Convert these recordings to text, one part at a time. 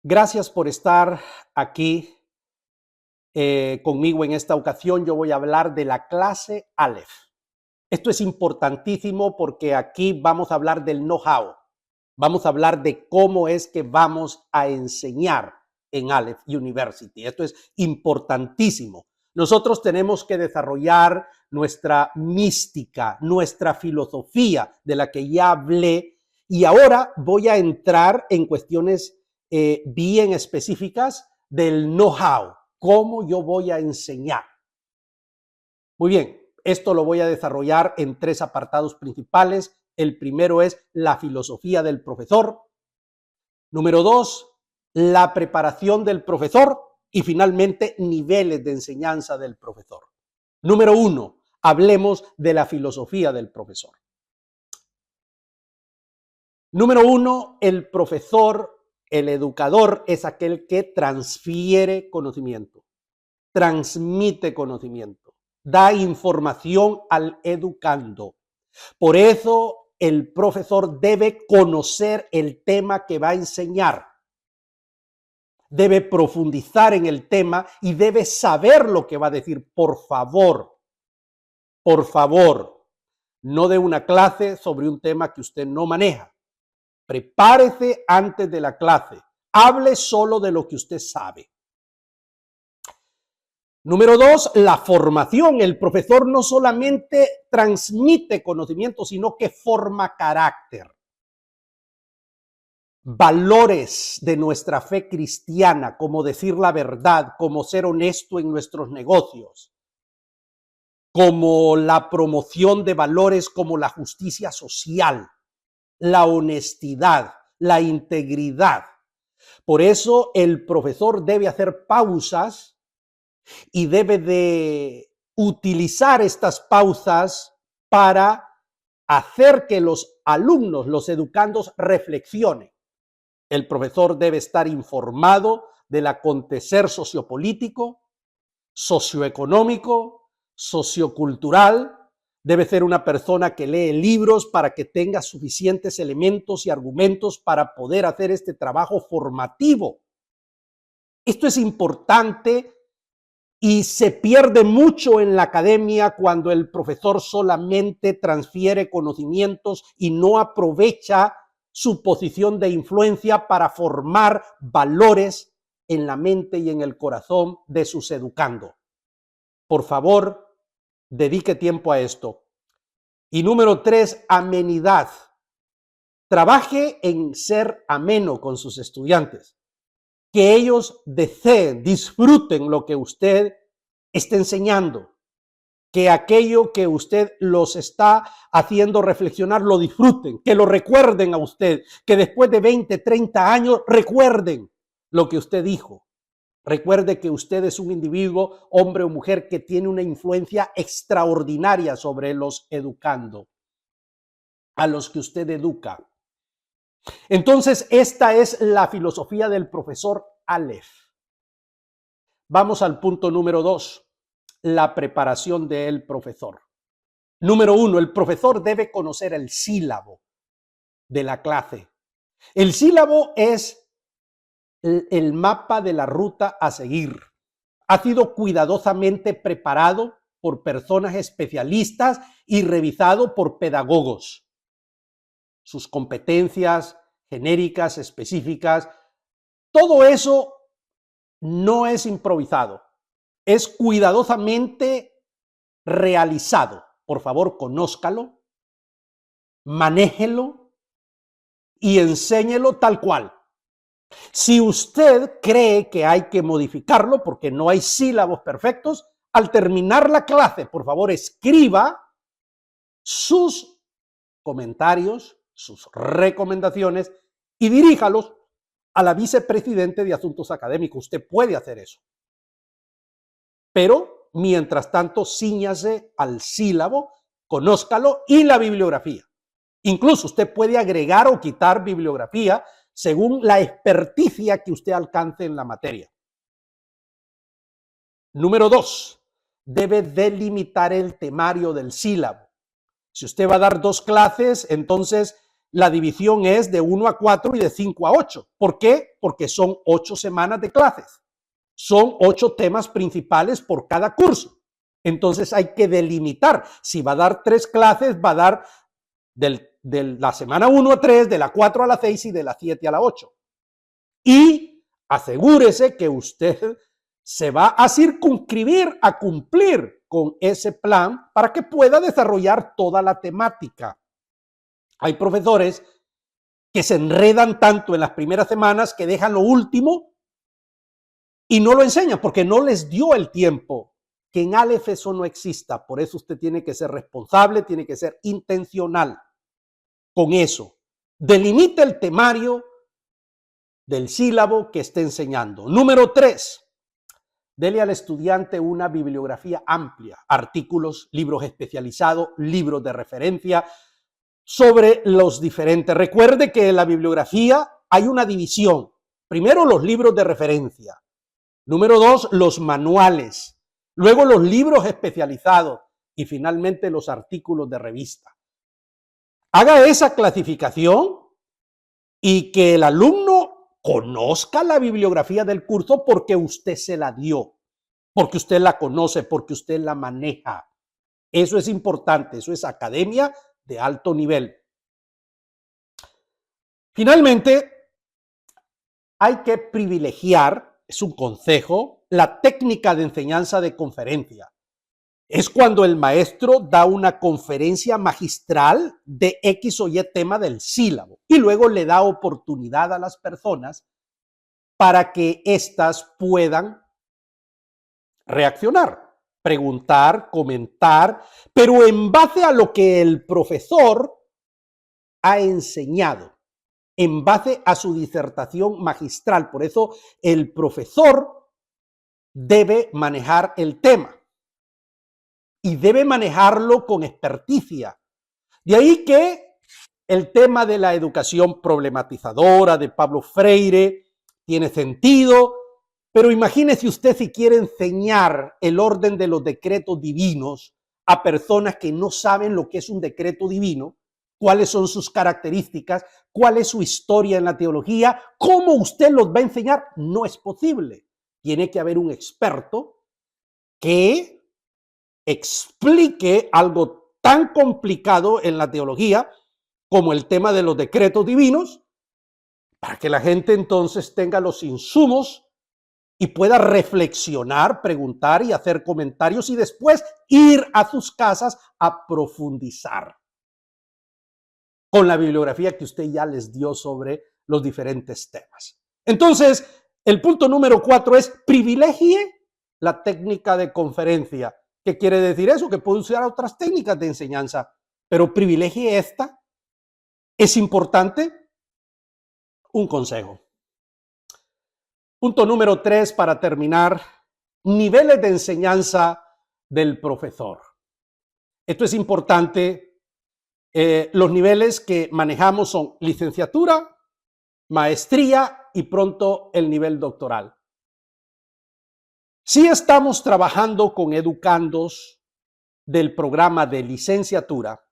Gracias por estar aquí conmigo en esta ocasión. Yo voy a hablar de la clase Aleph. Esto es importantísimo porque aquí vamos a hablar del know-how. Vamos a hablar de cómo es que vamos a enseñar en Aleph University. Esto es importantísimo. Nosotros tenemos que desarrollar nuestra mística, nuestra filosofía de la que ya hablé, y ahora voy a entrar en cuestiones bien específicas del know-how, cómo yo voy a enseñar. Muy bien, esto lo voy a desarrollar en tres apartados principales. El primero es la filosofía del profesor. Número dos, la preparación del profesor. Y finalmente, niveles de enseñanza del profesor. Número uno, hablemos de la filosofía del profesor. Número uno, el profesor, el educador, es aquel que transfiere conocimiento, transmite conocimiento, da información al educando. Por eso el profesor debe conocer el tema que va a enseñar, debe profundizar en el tema y debe saber lo que va a decir. Por favor, no dé una clase sobre un tema que usted no maneja. Prepárese antes de la clase. Hable solo de lo que usted sabe. Número dos, la formación. El profesor no solamente transmite conocimiento, sino que forma carácter. Valores de nuestra fe cristiana, como decir la verdad, como ser honesto en nuestros negocios, como la promoción de valores como la justicia social, la honestidad, la integridad. Por eso el profesor debe hacer pausas y debe de utilizar estas pausas para hacer que los alumnos, los educandos, reflexionen. El profesor debe estar informado del acontecer sociopolítico, socioeconómico, sociocultural. Debe ser una persona que lee libros para que tenga suficientes elementos y argumentos para poder hacer este trabajo formativo. Esto es importante y se pierde mucho en la academia cuando el profesor solamente transfiere conocimientos y no aprovecha su posición de influencia para formar valores en la mente y en el corazón de sus educandos. Por favor, dedique tiempo a esto. Y número tres, amenidad. Trabaje en ser ameno con sus estudiantes. Que ellos deseen, disfruten lo que usted está enseñando. Que aquello que usted los está haciendo reflexionar lo disfruten, que lo recuerden a usted, que después de 20, 30 años recuerden lo que usted dijo. Recuerde que usted es un individuo, hombre o mujer, que tiene una influencia extraordinaria sobre los educando, a los que usted educa. Entonces, esta es la filosofía del profesor Aleph. Vamos al punto número 2, la preparación del profesor. Número 1, el profesor debe conocer el sílabo de la clase. El sílabo es el mapa de la ruta a seguir. Ha sido cuidadosamente preparado por personas especialistas y revisado por pedagogos. Sus competencias genéricas, específicas, todo eso no es improvisado, es cuidadosamente realizado. Por favor, conózcalo, manéjelo y enséñelo tal cual. Si usted cree que hay que modificarlo porque no hay sílabos perfectos, al terminar la clase, por favor, escriba sus comentarios, sus recomendaciones y diríjalos a la vicepresidente de Asuntos Académicos. Usted puede hacer eso. Pero, mientras tanto, cíñase al sílabo, conózcalo y la bibliografía. Incluso usted puede agregar o quitar bibliografía según la experticia que usted alcance en la materia. Número 2, debe delimitar el temario del sílabo. Si usted va a dar 2 clases, entonces la división es de 1 a 4 y de 5 a 8. ¿Por qué? Porque son 8 semanas de clases. Son 8 temas principales por cada curso. Entonces hay que delimitar. Si va a dar 3 clases, va a dar de la semana 1 a 3, de la 4 a la 6 y de la 7 a la 8. Y asegúrese que usted se va a circunscribir a cumplir con ese plan para que pueda desarrollar toda la temática. Hay profesores que se enredan tanto en las primeras semanas que dejan lo último y no lo enseñan porque no les dio el tiempo. Que en Aleph eso no exista. Por eso usted tiene que ser responsable, tiene que ser intencional con eso. Delimite el temario del sílabo que esté enseñando. Número 3. Dele al estudiante una bibliografía amplia, artículos, libros especializados, libros de referencia sobre los diferentes. Recuerde que en la bibliografía hay una división. Primero, los libros de referencia. Número 2, los manuales. Luego, los libros especializados. Y finalmente, los artículos de revista. Haga esa clasificación y que el alumno conozca la bibliografía del curso porque usted se la dio, porque usted la conoce, porque usted la maneja. Eso es importante, eso es academia de alto nivel. Finalmente, hay que privilegiar, es un consejo, la técnica de enseñanza de conferencia. Es cuando el maestro da una conferencia magistral de X o Y tema del sílabo y luego le da oportunidad a las personas para que éstas puedan reaccionar, preguntar, comentar, pero en base a lo que el profesor ha enseñado, en base a su disertación magistral. Por eso el profesor debe manejar el tema y debe manejarlo con experticia. De ahí que el tema de la educación problematizadora de Pablo Freire tiene sentido, pero imagínese usted si quiere enseñar el orden de los decretos divinos a personas que no saben lo que es un decreto divino, cuáles son sus características, cuál es su historia en la teología, cómo usted los va a enseñar. No es posible. Tiene que haber un experto que explique algo tan complicado en la teología como el tema de los decretos divinos, para que la gente entonces tenga los insumos y pueda reflexionar, preguntar y hacer comentarios y después ir a sus casas a profundizar con la bibliografía que usted ya les dio sobre los diferentes temas. Entonces, el punto número 4 es privilegie la técnica de conferencia. ¿Qué quiere decir eso? Que puede usar otras técnicas de enseñanza, pero privilegie esta. ¿Es importante? Un consejo. Punto número 3 para terminar, niveles de enseñanza del profesor. Esto es importante. Los niveles que manejamos son licenciatura, maestría y pronto el nivel doctoral. Si estamos trabajando con educandos del programa de licenciatura,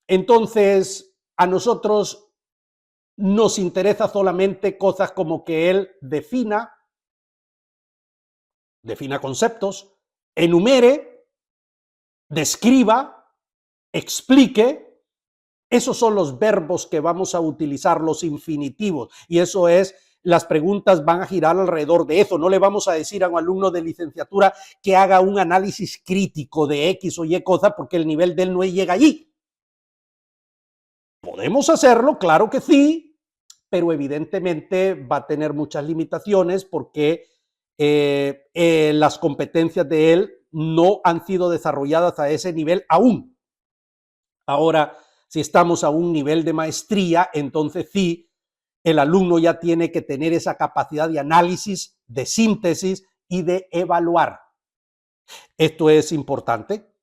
entonces a nosotros nos interesa solamente cosas como que él defina conceptos, enumere, describa, explique. Esos son los verbos que vamos a utilizar, los infinitivos, y eso es, las preguntas van a girar alrededor de eso. No le vamos a decir a un alumno de licenciatura que haga un análisis crítico de X o Y cosa porque el nivel de él no llega allí. Podemos hacerlo, claro que sí, pero evidentemente va a tener muchas limitaciones porque las competencias de él no han sido desarrolladas a ese nivel aún. Ahora, si estamos a un nivel de maestría, entonces sí, el alumno ya tiene que tener esa capacidad de análisis, de síntesis y de evaluar. Esto es importante.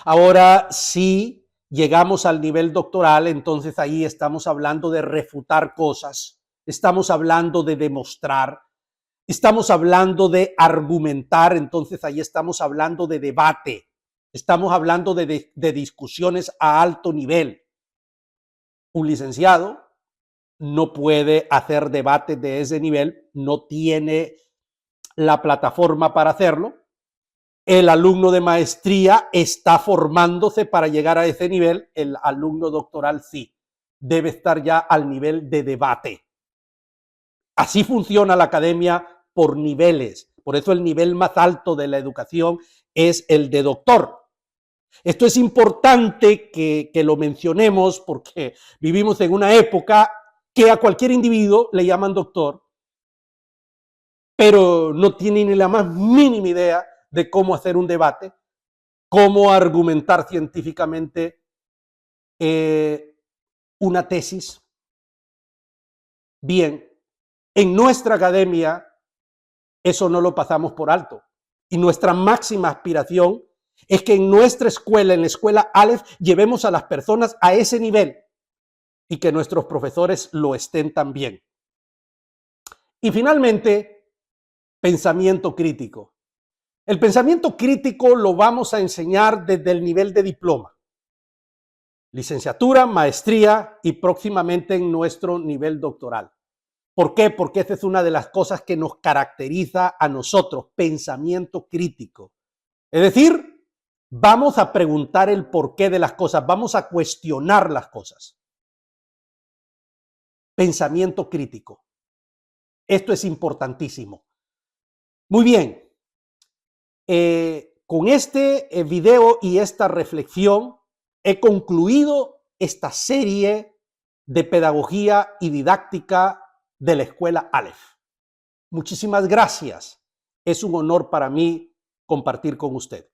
Ahora, si llegamos al nivel doctoral, entonces ahí estamos hablando de refutar cosas, estamos hablando de demostrar, estamos hablando de argumentar, entonces ahí estamos hablando de debate, estamos hablando de discusiones a alto nivel. Un licenciado no puede hacer debates de ese nivel, no tiene la plataforma para hacerlo. El alumno de maestría está formándose para llegar a ese nivel, el alumno doctoral sí, debe estar ya al nivel de debate. Así funciona la academia por niveles, por eso el nivel más alto de la educación es el de doctor. Esto es importante que lo mencionemos porque vivimos en una época que a cualquier individuo le llaman doctor, pero no tiene ni la más mínima idea de cómo hacer un debate, cómo argumentar científicamente una tesis. Bien, en nuestra academia eso no lo pasamos por alto. Y nuestra máxima aspiración es que en nuestra escuela, en la escuela Aleph, llevemos a las personas a ese nivel y que nuestros profesores lo estén también. Y finalmente, pensamiento crítico. El pensamiento crítico lo vamos a enseñar desde el nivel de diploma. Licenciatura, maestría y próximamente en nuestro nivel doctoral. ¿Por qué? Porque esa es una de las cosas que nos caracteriza a nosotros, pensamiento crítico. Es decir, vamos a preguntar el porqué de las cosas, vamos a cuestionar las cosas. Pensamiento crítico. Esto es importantísimo. Muy bien. Con este video y esta reflexión he concluido esta serie de pedagogía y didáctica de la escuela Aleph. Muchísimas gracias. Es un honor para mí compartir con usted.